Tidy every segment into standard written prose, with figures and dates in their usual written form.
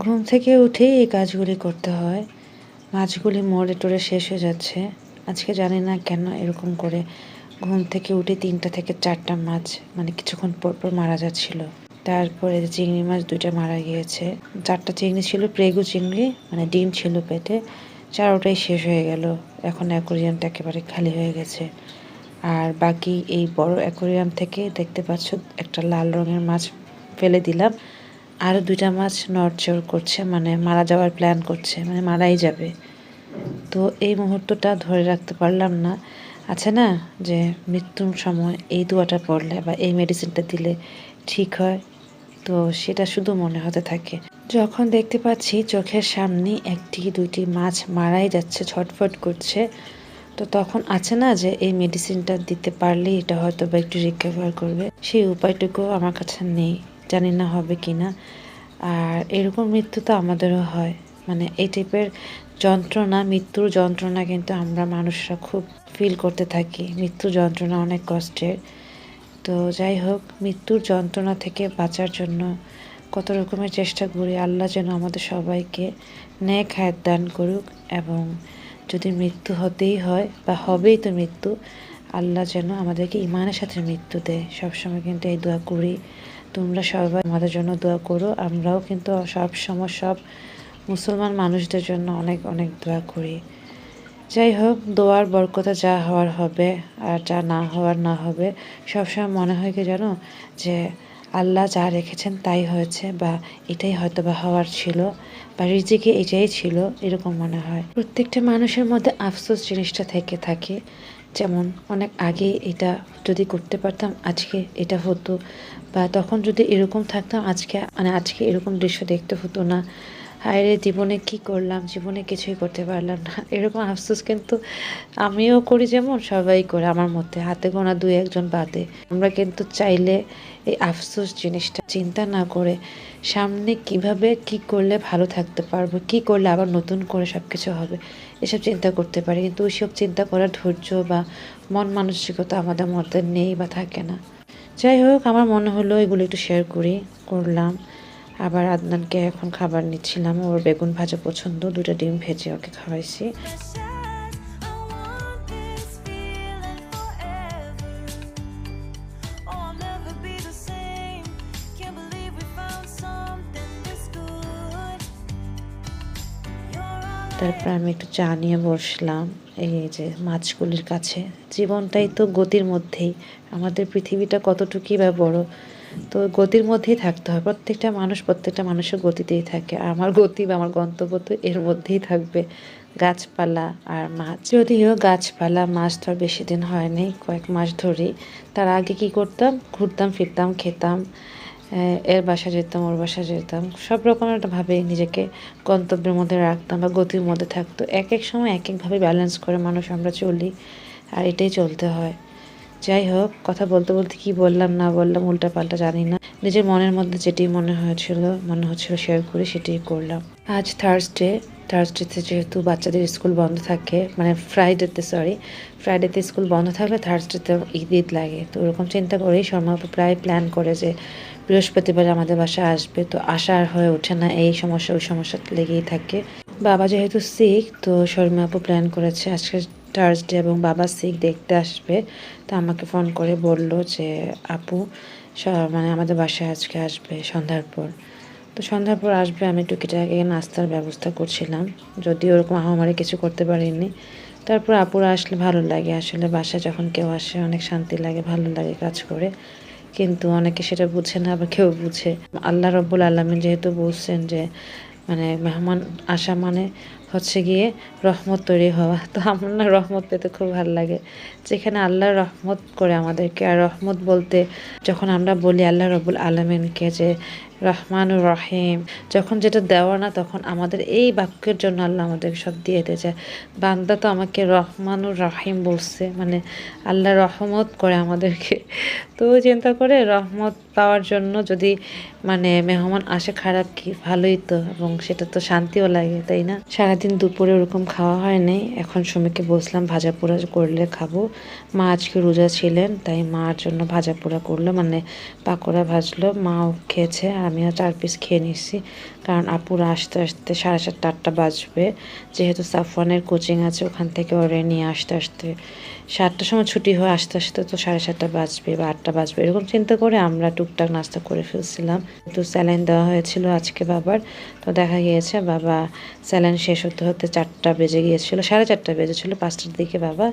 ঘুম থেকে উঠেই এই কাজগুলি করতে হয়। মাছগুলি মরে টরে শেষ হয়ে যাচ্ছে। আজকে জানি না কেন এরকম করে ঘুম থেকে উঠে ৩টা থেকে ৪টা মাছ মানে কিছুক্ষণ পর পর মারা যাচ্ছিল। তারপরে চিংড়ি মাছ ২টা মারা গিয়েছে। ৪টা চিংড়ি ছিল প্রেগু চিংড়ি, মানে ডিম ছিল পেটে। ৪টাই শেষ হয়ে গেল। এখন অ্যাকোরিয়ামটা একেবারে খালি হয়ে গেছে। আর বাকি এই বড় অ্যাকোরিয়াম থেকে দেখতে পাচ্ছ একটা লাল রঙের মাছ ফেলে দিলাম। আরও 2টা মাছ নড়চড় করছে, মানে মারা যাওয়ার প্ল্যান করছে, মানে মারাই যাবে। তো এই মুহূর্তটা ধরে রাখতে পারলাম না। আছে না যে মৃত্যুর সময় এই দোয়াটা পড়লে বা এই মেডিসিনটা দিলে ঠিক হয়, তো সেটা শুধু মনে হতে থাকে। যখন দেখতে পাচ্ছি চোখের সামনে 1টি 2টি মাছ মারাই যাচ্ছে, ছটফট করছে, তো তখন আছে না যে এই মেডিসিনটা দিতে পারলেই এটা হয়তো বা একটু রিকভার করবে, সেই উপায়টুকু আমার কাছে নেই। জানি না হবে কি না। আর এরকম মৃত্যু তো আমাদেরও হয়, মানে এই টাইপের যন্ত্রণা, মৃত্যুর যন্ত্রণা কিন্তু আমরা মানুষরা খুব ফিল করতে থাকি। মৃত্যুর যন্ত্রণা অনেক কষ্টের। তো যাই হোক, মৃত্যুর যন্ত্রণা থেকে বাঁচার জন্য কত রকমের চেষ্টা করি। আল্লাহ যেন আমাদের সবাইকে নেক হায়াত দান করুক, এবং যদি মৃত্যু হতেই হয় বা হবেই তো মৃত্যু, আল্লাহ যেন আমাদেরকে ইমানের সাথে মৃত্যু দেয়। সবসময় কিন্তু এই দোয়া করি। তোমরা সবাই আমাদের জন্য দোয়া করো। আমরাও কিন্তু সব সময় সব মুসলমান মানুষদের জন্য অনেক অনেক দোয়া করি। যাই হোক, দোয়ার বরকতে যা হওয়ার হবে, আর যা না হওয়ার না হবে। সবসময় মনে হয় কি জানো, যে আল্লাহ যা রেখেছেন তাই হয়েছে, বা এটাই হয়তো বা হওয়ার ছিল, বা রিজিকে এটাই ছিল, এরকম মনে হয়। প্রত্যেকটা মানুষের মধ্যে আফসোস জিনিসটা থেকে থাকে। যেমন অনেক আগে এটা যদি করতে পারতাম আজকে এটা হতো, বা তখন যদি এরকম থাকতাম আজকে এরকম দৃশ্য দেখতে হতো না। হায় রে, জীবনে কি করলাম, জীবনে কিছুই করতে পারলাম না, এরকম আফসোস কিন্তু আমিও করি, যেমন সবাই করে আমার মধ্যে হাতে গোনা 2-1 জন বাদে। আমরা কিন্তু চাইলে এই আফসোস জিনিসটা চিন্তা না করে সামনে কিভাবে কি করলে ভালো থাকতে পারবো, কি করলে আবার নতুন করে সব কিছু হবে, এসব চিন্তা করতে পারি। কিন্তু ওইসব চিন্তা করার ধৈর্য বা মন মানসিকতা আমাদের মধ্যে নেই বা থাকে না। যাই হোক, আমার মনে হলো এগুলো একটু শেয়ার করলাম। আবার আদনানকে এখন খাবার নিচ্ছিলাম, ওর বেগুন ভাজা পছন্দ, 2টা ডিম ভেজে ওকে খাওয়াইছি। তারপর আমি একটু চা নিয়ে বসলাম এই যে মাছগুলির কাছে। জীবনটাই তো গতির মধ্যেই, আমাদের পৃথিবীটা কতটুকুই বা বড়, তো গতির মধ্যেই থাকতে হয়। প্রত্যেকটা মানুষের গতিতেই থাকে। আর আমার গতি বা আমার গন্তব্য তো এর মধ্যেই থাকবে, গাছপালা আর মাছ। যদিও গাছপালা মাছ তো আর বেশি দিন হয়নি, কয়েক মাস ধরেই। তার আগে কি করতাম, ঘুরতাম ফিরতাম, খেতাম, এর বাসা যেতাম, ওর বাসা যেতাম, সব রকমের একটা ভাবে নিজেকে গন্তব্যের মধ্যে রাখতাম বা গতির মধ্যে থাকতো। এক এক সময় এক একভাবে ব্যালেন্স করে মানুষ আমরা চলি, আর এটাই চলতে হয়। যাই হোক, কথা বলতে বলতে কি বললাম না বললাম উল্টাপাল্টা জানি না। নিজের মনের মধ্যে যেটি মনে হচ্ছিল শেয়ার করে সেটাই করলাম। আজ থার্সডেতে যেহেতু বাচ্চাদের স্কুল বন্ধ থাকে, মানে ফ্রাইডেতে স্কুল বন্ধ থাকলে থার্সডেতে ঈদ লাগে। তো ওরকম চিন্তা করেই শর্মা আপু প্রায় প্ল্যান করে যে বৃহস্পতিবার আমাদের বাসায় আসবে, তো আসা আর হয়ে ওঠে না, এই সমস্যা ওই সমস্যা লেগেই থাকে। বাবা যেহেতু সিক, তো শর্মা আপু প্ল্যান করেছে আজকে থার্সডে এবং বাবা সিক দেখতে আসবে। তো আমাকে ফোন করে বলল যে আপু মানে আমাদের বাসায় আজকে আসবে সন্ধ্যার পর। তো সন্ধ্যার পর আসবে, আমি টুকিটাকি নাস্তার ব্যবস্থা করছিলাম, যদিও ওরকম আহামরি কিছু করতে পারিনি। তারপর আপুরা আসলে ভালো লাগে, আসলে বাসায় যখন কেউ আসে অনেক শান্তি লাগে, ভালো লাগে কাজ করে। কিন্তু অনেকে সেটা বুঝে না, আবার কেউ বুঝে। আল্লাহ রব্বুল আলামিন যেহেতু বলছেন যে মানে মেহমান আসা মানে হচ্ছে গিয়ে রহমত তৈরি হওয়া, তো আমার না রহমত পেতে খুব ভালো লাগে, যেখানে আল্লাহ রহমত করে আমাদেরকে। আর রহমত বলতে যখন আমরা বলি আল্লাহ রব্বুল আলামিনকে যে রহমানুর রহিম, যখন যেটা দেওয়া না তখন আমাদের এই বাক্যের জন্য আল্লাহ আমাদেরকে সব দিয়ে দিয়ে যায়। বান্দা তো আমাকে রহমানুর রহিম বলছে, মানে আল্লাহ রহমত করে আমাদেরকে। তো চিন্তা করে রহমত পাওয়ার জন্য যদি মানে মেহমান আসে, খারাপ কি, ভালোই তো, এবং সেটা তো শান্তিও লাগে, তাই না? সারা সারাদিন দুপুরে ওরকম খাওয়া হয়নি। এখন সুমিকে বসলাম ভাজা পোড়া করলে খাবো। মা আজকে রোজা ছিলেন, তাই মার জন্য ভাজা পোড়া করলো, মানে পাকোড়া ভাজলো। মাও খেয়েছে আর আমিও 4 পিস খেয়ে নিচ্ছি, কারণ আপুরা আসতে আসতে 7:30 8টা বাজবে। যেহেতু সাফওয়ানের কোচিং আছে, ওখান থেকে ওরে নিয়ে আসতে আসতে 7টার সময় ছুটি হয়, আসতে আসতে তো 7:30 বাজবে বা 8টা বাজবে, এরকম চিন্তা করে আমরা টুকটাক নাস্তা করে ফেলছিলাম। তো স্যালাইন দেওয়া হয়েছিল আজকে বাবার, তো দেখা গিয়েছে বাবা স্যালাইন শেষ হতে হতে 4টা বেজে গিয়েছিল, 4:30 বেজেছিল। 5টার দিকে বাবা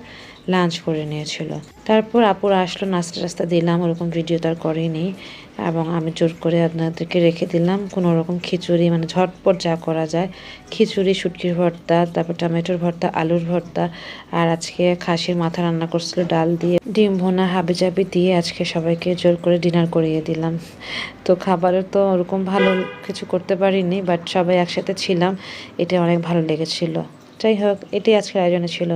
লাঞ্চ করে নিয়েছিল। তারপর আপুরা আসলো, নাস্তা টাস্তা দিলাম, ওরকম ভিডিও তো আর করিনি, এবং আমি জোর করে আপনাদেরকে রেখে দিলাম কোনো রকম খিচুড়ি, মানে ঝটপট যা করা যায়, খিচুড়ি, শুটকির ভর্তা, তারপর টমেটোর ভর্তা, আলুর ভর্তা, আর আজকে খাসির মাথা রান্না করছিল ডাল দিয়ে, ডিম ভুনা হাবিজাবি দিয়ে আজকে সবাইকে জোর করে ডিনার করিয়ে দিলাম। তো খাবারের তো ওরকম ভালো কিছু করতে পারিনি, বাট সবাই একসাথে ছিলাম, এটা অনেক ভালো লেগেছিল। যাই হোক, এটাই আজকের আয়োজনে ছিল।